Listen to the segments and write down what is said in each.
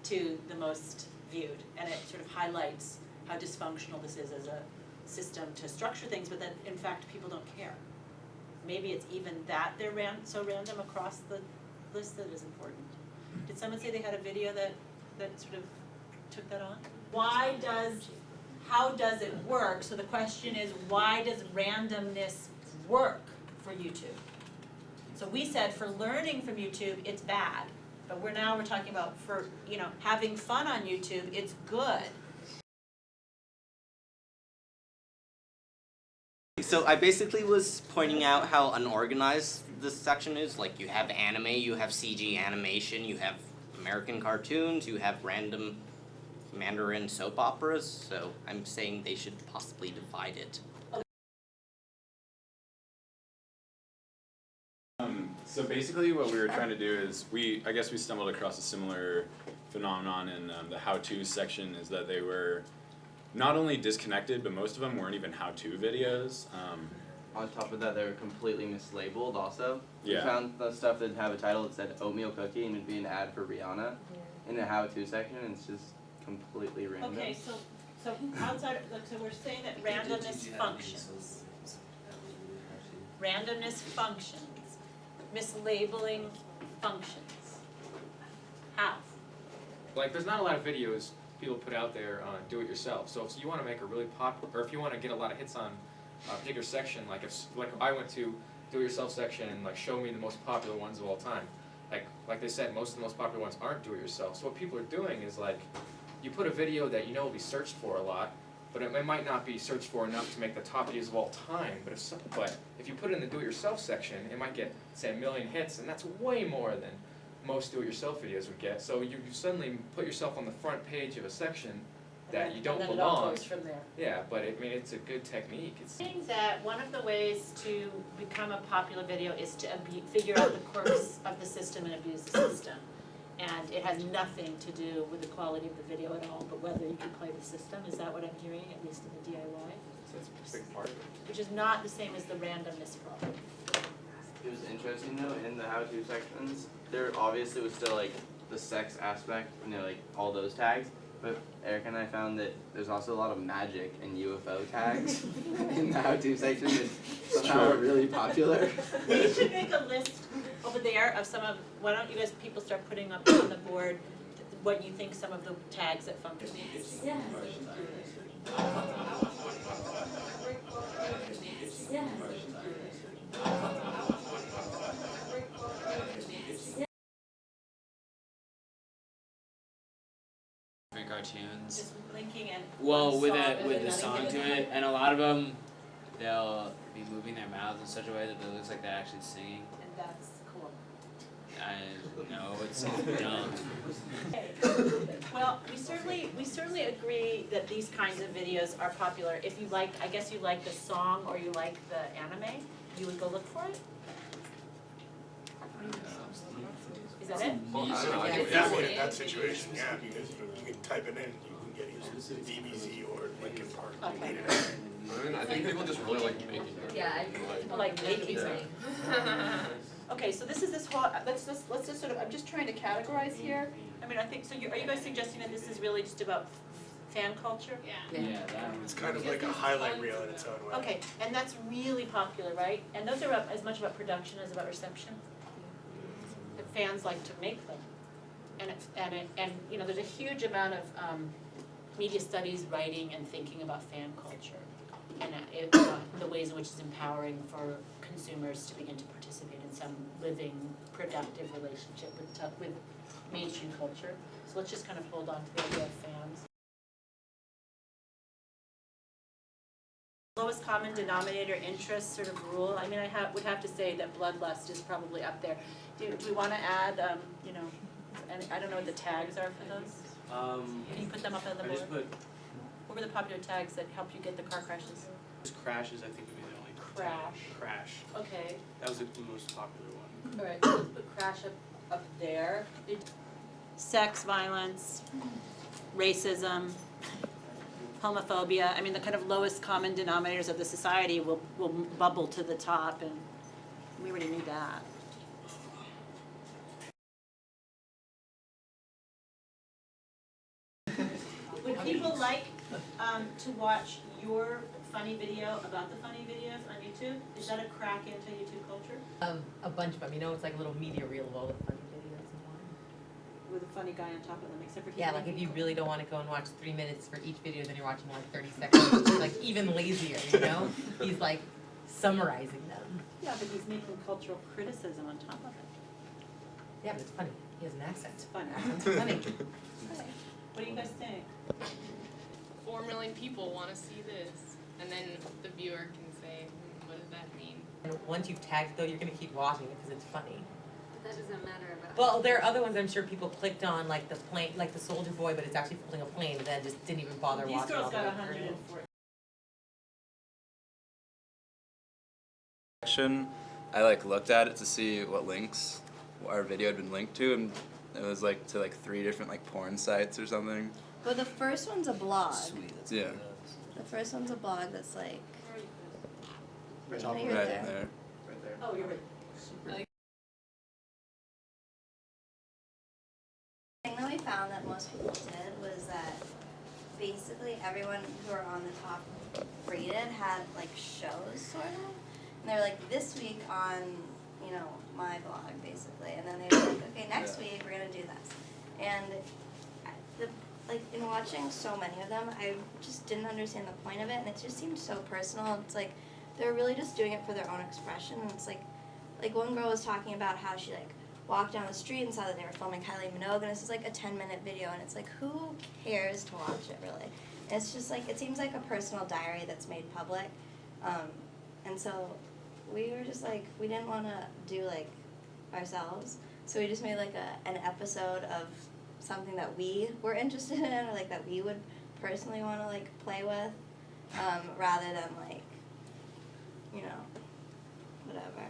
to the most viewed, and it sort of highlights how dysfunctional this is as a system to structure things, but that in fact people don't care. Maybe it's even that they're so random across the list that is important. Did someone say they had a video that sort of took that on? How does it work? So the question is, why does randomness work for YouTube? So we said for learning from YouTube, it's bad. But we're talking about for, having fun on YouTube, it's good. So I basically was pointing out how unorganized this section is. Like, you have anime, you have CG animation, you have American cartoons, you have random Mandarin soap operas. So I'm saying they should possibly divide it. So basically what we were trying to do is, I guess we stumbled across a similar phenomenon in the how-to section, is that they were not only disconnected, but most of them weren't even how-to videos. On top of that, they were completely mislabeled also. Yeah. We found the stuff that have a title that said oatmeal cookie and it'd be an ad for Rihanna in the how-to section, and it's just completely random. Okay, so outside, so we're saying that randomness functions. Randomness functions. Mislabeling functions. How? Like, there's not a lot of videos people put out there on do-it-yourself. So if you want to make a really popular, or if you want to get a lot of hits on a particular section, like if I went to do-it-yourself section and like show me the most popular ones of all time. Like they said, most of the most popular ones aren't do-it-yourself. So what people are doing is like, you put a video that you know will be searched for a lot, but it might not be searched for enough to make the top videos of all time. But if you put it in the do-it-yourself section, it might get, say, 1 million hits, and that's way more than most do-it-yourself videos would get. So you suddenly put yourself on the front page of a section that you don't and then belong. it all goes from there. Yeah, but I mean, it's a good technique. I think that one of the ways to become a popular video is to figure out the quirks of the system and abuse the system. And it has nothing to do with the quality of the video at all, but whether you can play the system. Is that what I'm hearing, at least in the DIY? So that's a big part of it. Which is not the same as the randomness problem. It was interesting though, in the how-to sections, there obviously was still like the sex aspect, like all those tags, but Eric and I found that there's also a lot of magic and UFO tags in the how-to section that somehow are really popular. We should make a list over there of some of, why don't you guys people start putting up on the board what you think some of the tags that function. Yeah. Yeah. Cartoons. Just linking and Well, with song, the song to it, and a lot of them, they'll be moving their mouths in such a way that it looks like they're actually singing. And that's cool. I know it's dumb. Okay. Well, we certainly agree that these kinds of videos are popular. If you like, I guess you like the song or you like the anime, you would go look for it. Is that it? Well, I don't know, in that situation, yeah, because you can type it in, you can get either DBZ or Linkin Park. Okay. I think people just really like making it. Yeah, I like making it. Okay, so this is this whole, let's just sort of, I'm just trying to categorize here. I mean, I think, so are you guys suggesting that this is really just about fan culture? Yeah, that It's kind of like a highlight reel in its own way. Okay, and that's really popular, right? And those are as much about production as about reception? The fans like to make them. And there's a huge amount of media studies, writing, and thinking about fan culture. And the ways in which it's empowering for consumers to begin to participate in some living, productive relationship with mainstream culture. So let's just kind of hold on to the idea of fans. Lowest common denominator interest sort of rule. I mean, would have to say that bloodlust is probably up there. Do we want to add, and I don't know what the tags are for those? Can you put them up on the board? What were the popular tags that helped you get the car crashes? Crashes, I think, would be the only Crash. Crash. Okay. That was the most popular one. All right, so let's put crash up there. Sex, violence, racism, homophobia. I mean, the kind of lowest common denominators of the society will bubble to the top, and we already knew that. like to watch your funny video about the funny videos on YouTube? Is that a crack into YouTube culture? A bunch of them, you know, it's like a little media reel of all the funny videos in one. With a funny guy on top of them, except for he's Yeah, like if making you really don't wanna go and watch 3 minutes for each video, then you're watching like 30 seconds, which is like even lazier, you know? He's like summarizing them. Yeah, but he's making cultural criticism on top of it. Yeah, but it's funny, he has an accent. It's funny. Accent's funny. What do you guys think? 4 million people want to see this, and then the viewer can say, what does that mean? And once you've tagged though, you're gonna keep watching it because it's funny. But that doesn't matter about. Well, there are other ones I'm sure people clicked on, like the plane, like the soldier boy, but it's actually holding a plane, and then just didn't even bother These watching all girls the got way through. 140. Section, I like looked at it to see what links our video had been linked to, and it was like to like 3 different like porn sites or something. Well, the first one's a blog. Yeah. The first one's a blog that's like. Right Oh, Right you're there. there. Right there. Oh, you're right. The thing that we found that most people did was that basically everyone who are on the top rated had like shows sort of, and they were like this week on, you know, my blog basically, and then they were like, okay, next week we're gonna do this, and like in watching so many of them, I just didn't understand the point of it, and it just seemed so personal. It's like they're really just doing it for their own expression, and it's like one girl was talking about how she like walked down the street and saw that they were filming Kylie Minogue, and this is like a 10-minute video, and it's like, who cares to watch it really? And it's just like, it seems like a personal diary that's made public, and so we were just like, we didn't want to do like ourselves, so we just made like an episode of something that we were interested in, or like that we would personally want to like play with, rather than like, you know, whatever.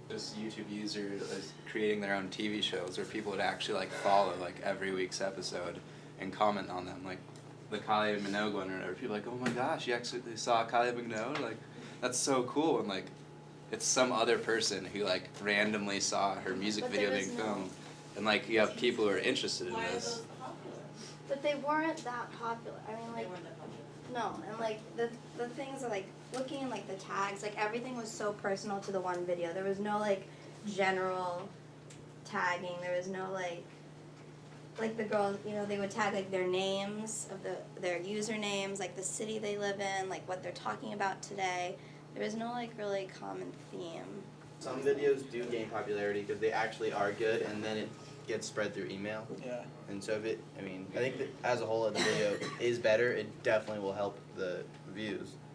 This YouTube user is creating their own TV shows where people would actually like follow like every week's episode and comment on them, like the Kylie Minogue one or whatever. People are like, oh my gosh, you actually saw Kylie Minogue? Like, that's so cool. And like, it's some other person who like randomly saw her music But video there being was no- filmed. And like, you have people who are interested in Why are this. those popular? But they weren't that popular. I mean, They like, weren't that popular. no, and like the things are like looking in like the tags, like everything was so personal to the one video. There was no like general tagging. There was no like the girls, you know, they would tag like their names of their usernames, like the city they live in, like what they're talking about today. There was no like really common theme. Some videos do gain popularity because they actually are good, and then it gets spread through email. Yeah. And so if I think that as a whole, if the video is better, it definitely will help the views.